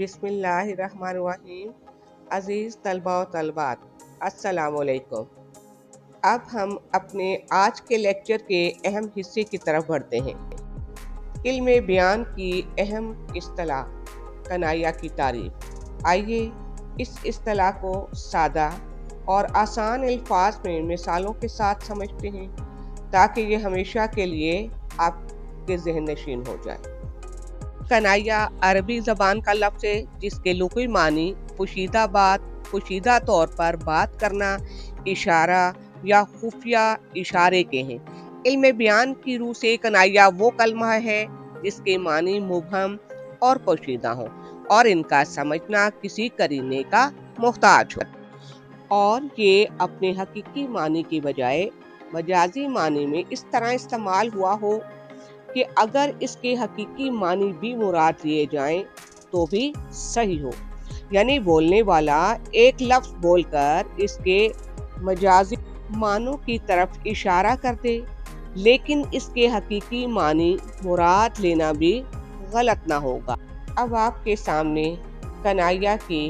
बिस्मिल्लाहिर्रहमानिर्रहीम। अज़ीज़ तलबा व तलबात, अस्सलामुअलैकुम। अब हम अपने आज के लेक्चर के अहम हिस्से की तरफ बढ़ते हैं। इल्म बयान की अहम इस्तिलाह कनाया की तारीफ। आइए इस इस्तिलाह को सादा और आसान अल्फाज में मिसालों के साथ समझते हैं ताकि ये हमेशा के लिए आपके ज़हन नशीन हो जाए। कनाया अरबी ज़बान का लफ्ज़ है जिसके लुग़वी मानी पोशीदा बात, पोशीदा तौर पर बात करना, इशारा या खुफिया इशारे के हैं। इल्म बयान की रूह से कनाया वो कलमा है जिसके मानी मुबहम और पोशीदा हों और इनका समझना किसी करीने का मोहताज हो, और ये अपने हकीकी मानी की बजाय मजाजी मानी में इस तरह इस्तेमाल हुआ हो कि अगर इसके हकीकी मानी भी मुराद लिए जाएं तो भी सही हो। यानी बोलने वाला एक लफ्ज़ बोलकर इसके मजाजी मानों की तरफ इशारा कर दे, लेकिन इसके हकीकी मानी मुराद लेना भी गलत ना होगा। अब आपके सामने कनाया की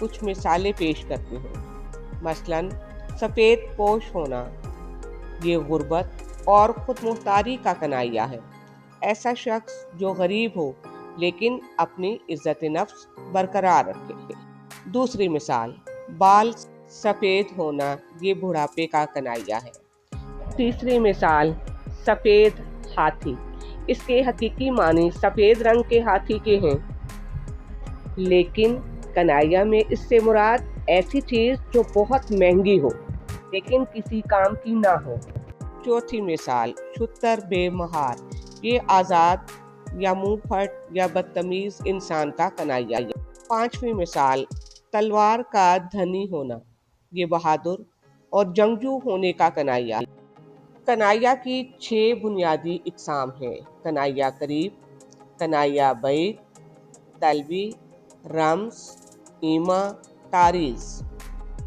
कुछ मिसालें पेश करती हूँ। मसलन सफ़ेद पोश होना, ये गुर्बत और खुद मुख्तारी का कनाया है। ऐसा शख्स जो गरीब हो लेकिन अपनी इज्जत नफ्स बरकरार रखे। दूसरी मिसाल, बाल सफ़ेद होना, ये बुढ़ापे का कनाया है। तीसरी मिसाल, सफ़ेद हाथी, इसके हकीकी मानी सफ़ेद रंग के हाथी के हैं, लेकिन कनाया में इससे मुराद ऐसी चीज़ जो बहुत महंगी हो लेकिन किसी काम की ना हो। चौथी मिसाल, छुतर बेमहार, ये आज़ाद या मुंह फट या बदतमीज़ इंसान का कनाया है। पांचवी मिसाल, तलवार का धनी होना, ये बहादुर और जंगजू होने का कनाया है। कनाया की 6 बुनियादी इकसाम हैं: कनाया करीब, कनाया बैद, तलवी, रम्स, ईमा, तारीज़।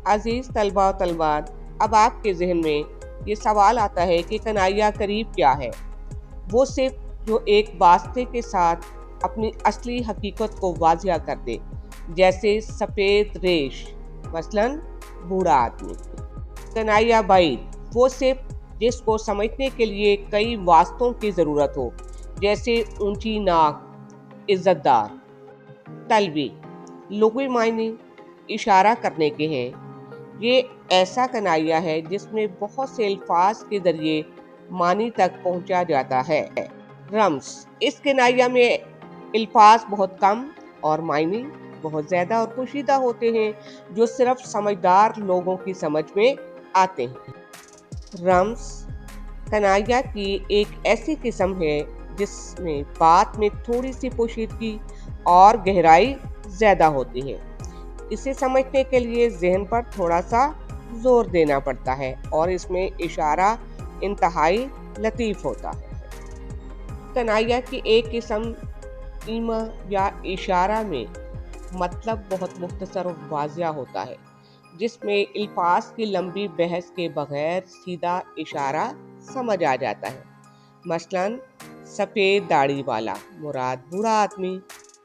अजीज़ तलबा व तलबात, अब आपके जहन में ये सवाल आता है कि कनाया करीब क्या है। वो सिर्फ जो एक वास्ते के साथ अपनी असली हकीकत को वाज़िया कर दे, जैसे सफ़ेद रेश, मसलन बूढ़ा आदमी। कनाया बैद, वो सिर्फ जिसको समझने के लिए कई वास्तों की ज़रूरत हो, जैसे ऊंची नाक, इज़्ज़तदार। तलवी, लुग़वी मायने इशारा करने के हैं। ये ऐसा कनाया है जिसमें बहुत से अल्फाज के ज़रिए मानी तक पहुंचा जाता है। रम्स, इस कनाया में अल्फाज बहुत कम और मायने बहुत ज़्यादा और पोशीदा होते हैं जो सिर्फ समझदार लोगों की समझ में आते हैं। रम्स कनाया की एक ऐसी किस्म है जिसमें बात में थोड़ी सी पोशीदगी और गहराई ज़्यादा होती है। इसे समझने के लिए जहन पर थोड़ा सा जोर देना पड़ता है और इसमें इशारा इंतहाई लतीफ़ होता है। कनाया की एक किस्म ईमा या इशारा में मतलब बहुत मुख्तसर और वाज़िया होता है, जिसमें अल्फाज की लंबी बहस के बगैर सीधा इशारा समझ आ जाता है। मसलन सफ़ेद दाढ़ी वाला, मुराद बूढ़ा आदमी।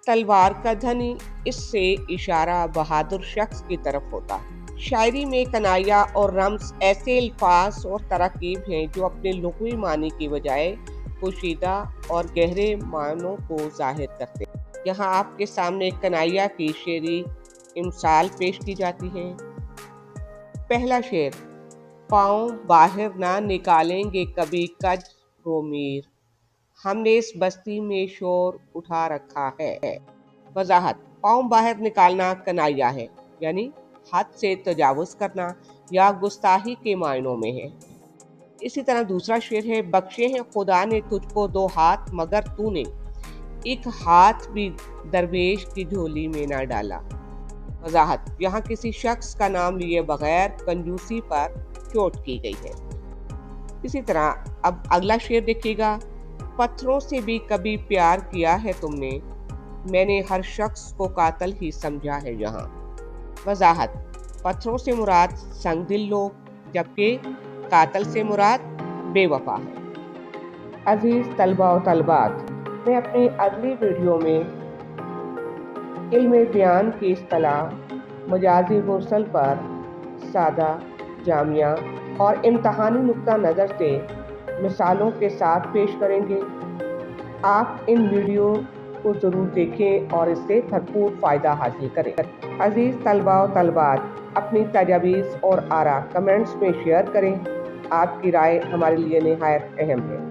तलवार का धनी, इससे इशारा बहादुर शख्स की तरफ होता है। शायरी में कनाया और रम्स ऐसे अल्फाज और तरकीब हैं जो अपने लुग़वी मानी की बजाय पोशीदा और गहरे मानों को जाहिर करते हैं। यहाँ आपके सामने कनाया की शेरी मिसाल पेश की जाती है। पहला शेर, पाँव बाहर ना निकालेंगे कभी कज रोमीर, हमने इस बस्ती में शोर उठा रखा है। वजाहत, पाँव बाहर निकालना कनाया है, यानी हद से तजावुज़ करना या गुस्ताही के मायनों में है। इसी तरह दूसरा शेर है, बख्शे हैं खुदा ने तुझको 2 हाथ मगर तूने एक हाथ भी दरवेश की झोली में ना डाला। वजाहत, यहाँ किसी शख्स का नाम लिए बगैर कंजूसी पर चोट की गई है। इसी तरह अब अगला शेर देखिएगा, पत्थरों से भी कभी प्यार किया है तुमने, मैंने हर शख्स को कातिल ही समझा है यहाँ। वजाहत, पत्थरों से मुराद संगदिल लोग, जबकि कातिल से मुराद बेवफा है। अजीज तलबा व तलबात, मैं अपनी अगली वीडियो में علم بیان کی اصطلاح مجازی مرسل پر سادہ، جامعہ اور امتحانی نقطہ نظر سے مثالوں کے ساتھ پیش کریں گے۔ آپ ان ویڈیو کو ضرور دیکھیں اور اس سے بھرپور فائدہ حاصل کریں۔ عزیز طلباء و طالبات، اپنی تجاویز اور آراء کمنٹس میں شیئر کریں۔ آپ کی رائے ہمارے لیے نہایت اہم ہے۔